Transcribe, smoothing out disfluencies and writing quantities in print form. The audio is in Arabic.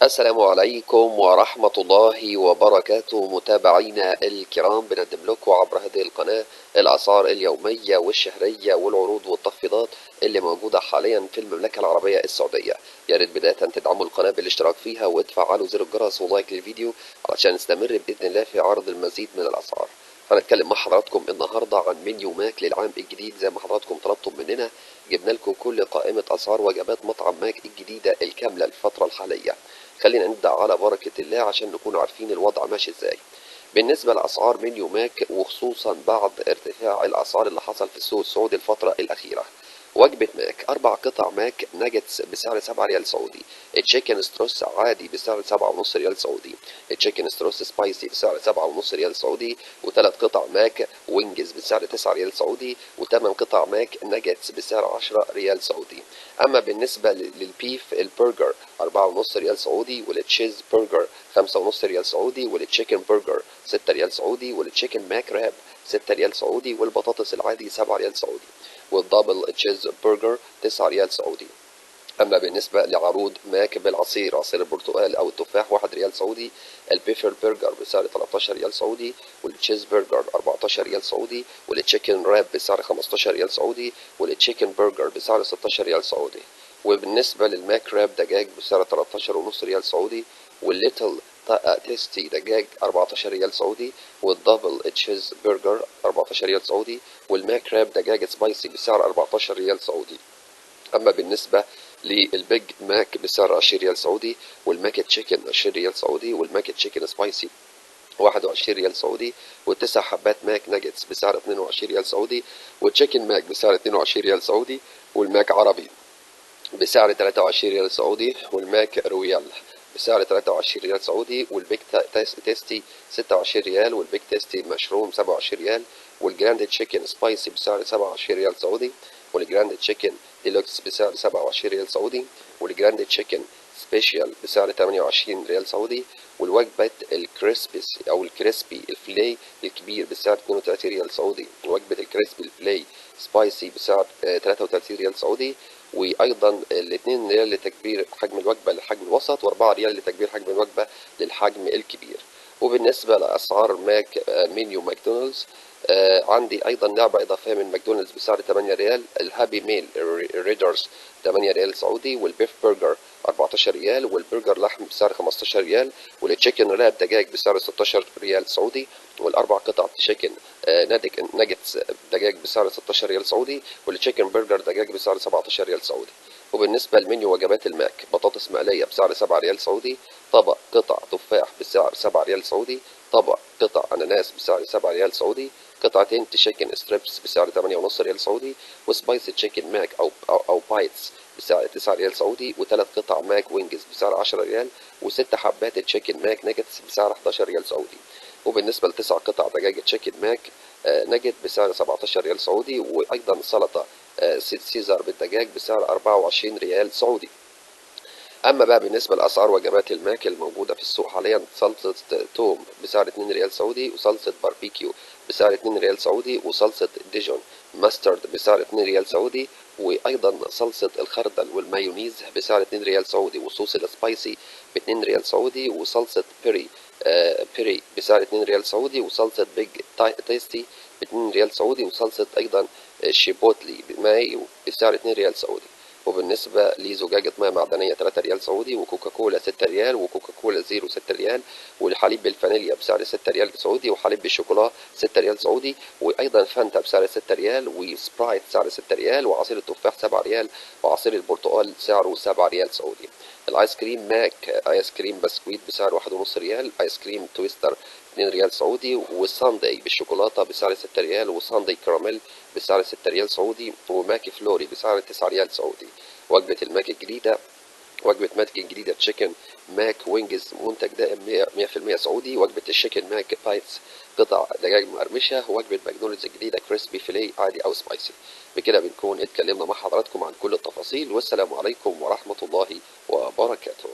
السلام عليكم ورحمة الله وبركاته متابعينا الكرام، بنقدم لكم عبر هذه القناة الأسعار اليومية والشهرية والعروض والتخفيضات اللي موجودة حاليا في المملكة العربية السعودية. يا ريت بداية تدعموا القناة بالاشتراك فيها وتفعلوا زر الجرس ولايك للفيديو علشان نستمر بإذن الله في عرض المزيد من الأسعار. هنتكلم مع حضراتكم النهارده عن منيو ماك للعام الجديد زي ما حضراتكم طلبتم مننا. جبنا لكم كل قائمة أسعار وجبات مطعم ماك الجديدة الكاملة الفترة الحالية. خلينا نبدأ على بركة الله عشان نكون عارفين الوضع ماشي ازاي. بالنسبة لأسعار منيو ماك وخصوصا بعد ارتفاع الأسعار اللي حصل في السوق السعودي الفترة الأخيرة، وجبة ماك 4 قطع ماك ناجتس بسعر 7 ريال سعودي، تشيكن ستروس عادي بسعر 7.5 ريال سعودي، تشيكن ستروس سبايسي بسعر 7.5 ريال سعودي، و3 قطع ماك وينجز بسعر 9 ريال سعودي، و8 قطع ماك ناجتس بسعر 10 ريال سعودي. أما بالنسبة للبيف البرجر 4.5 ريال سعودي، والتشيز برجر 5.5 ريال سعودي، والتشيكن برجر 6 ريال سعودي، والتشيكن ماك راب 6 ريال سعودي، والبطاطس العادي 7 ريال سعودي، والدبل تشيز برجر 9 ريال سعودي. أما بالنسبة لعروض ماك بالعصير، عصير البرتقال أو التفاح 1 ريال سعودي، البيفر برجر بسعر 13 ريال سعودي، والتشيز برجر 14 ريال سعودي، والتشيكن راب بسعر 15 ريال سعودي، والتشيكن برجر بسعر 16 ريال سعودي. وبالنسبة للماك راب دجاج بسعر 13.5 ريال سعودي، والليتل تيستي دجاج 14 ريال سعودي، والدبل تشيز برجر 14 ريال سعودي، والماك راب دجاج سبايسي بسعر 14 ريال سعودي. أما بالنسبة للبيج ماك بسعر 20 ريال سعودي، والماك تشيكن 20 ريال سعودي، والماك تشيكن سبايسي 21 ريال سعودي، والتسع حبات ماك ناجتس بسعر 22 ريال سعودي، والتشيكن ماك بسعر 22 ريال سعودي، والماك عربي بسعر 23 ريال سعودي، والماك رويال بسعر 23 ريال سعودي، والبيك تيستي 26 ريال، والبيك تيستي مشروم 27 ريال، والجراند تشيكن سبايسي بسعر 27 ريال سعودي، والجراند تشيكن ديلوكس بسعر 27 ريال سعودي، والجراند تشيكن سبيشال بسعر 28 ريال سعودي، والوجبة الكريسبيس أو الكريسبي الفيلي الكبير بسعر 32 ريال سعودي، ووجبة الكريسبي الفيلي سبايسي بسعر 33 ريال سعودي، وايضا ال2 ريال لتكبير حجم الوجبه للحجم الوسط، و4 ريال لتكبير حجم الوجبه للحجم الكبير. وبالنسبه لاسعار ماك منيو ماكدونالدز، عندي ايضا لعبه اضافيه من ماكدونالدز بسعر 8 ريال، الهابي ميل ريدرز 8 ريال سعودي، والبيف برجر 14 ريال، والبرجر لحم بسعر 15 ريال، والتشيكن راب دجاج بسعر 16 ريال سعودي، وال4 قطع تشيكن ناجتس دجاج بسعر 16 ريال سعودي، والتشيكن برجر دجاج بسعر 17 ريال سعودي. وبالنسبة لمنيو وجبات الماك، بطاطس مقلية بسعر 7 ريال سعودي، طبق قطع تفاح بسعر 7 ريال سعودي، طبق قطع أناناس بسعر 7 ريال سعودي، قطعتين تشيكن ستريبس بسعر 8.5 ريال سعودي، وسبايسي تشيكن ماك أو بايتس بسعر 9 ريال سعودي، و3 قطع ماك وينجز بسعر 10 ريال، و6 حبات تشيكن ماك ناجتس بسعر 11 ريال سعودي. وبالنسبة ل9 قطع دجاج تشيكن ماك ناجت بسعر 17 ريال سعودي، وأيضا سلطة سيزر بالدجاج بسعر 24 ريال سعودي. أما بقى بالنسبة لأسعار وجبات الماك الموجودة في السوق حاليا، صلصة توم بسعر 2 ريال سعودي، وصلصة باربيكيو بسعر 2 ريال سعودي، وصلصة ديجون ماسترد بسعر 2 ريال سعودي، وأيضا صلصة الخردل والمايونيز بسعر 2 ريال سعودي، وصوص السبايسي ب 2 ريال سعودي، وصلصة بيري بسعر 2 ريال سعودي، وصلصة بيج تيستي ب 2 ريال سعودي، وصلصة أيضا شيبوتلي ماي بسعر 2 ريال سعودي. وبالنسبة لزجاجة ماء معدنية 3 ريال سعودي، وكوكاكولا 6 ريال، وكوكاكولا زيرو 6 ريال، والحليب بالفانيليا بسعر 6 ريال سعودي، وحليب بالشوكولا 6 ريال سعودي، وأيضا فانتا بسعر 6 ريال، وسبرايت سعر 6 ريال، وعصير التفاح 7 ريال، وعصير البرتقال سعره 7 ريال سعودي. الايس كريم ماك ايس كريم بسكويت بسعر 1.5 ريال، ايس كريم تويستر 2 ريال سعودي، والساندي بالشوكولاتة بسعر 6 ريال، وساندي كراميل بسعر 6 ريال سعودي، وماك فلوري بسعر 9 ريال سعودي. وجبة الماك الجديدة، وجبة ماك الجديدة تشيكن ماك وينجز منتج دائم 100% سعودي، وجبة الشيكن ماك بايتس قطع دجاج مقرمشة، وجبة ماكدونالدز الجديدة كريسبي فيليه عادي أو سبايسي. بكده بنكون اتكلمنا مع حضراتكم عن كل التفاصيل، والسلام عليكم ورحمة الله وبركاته.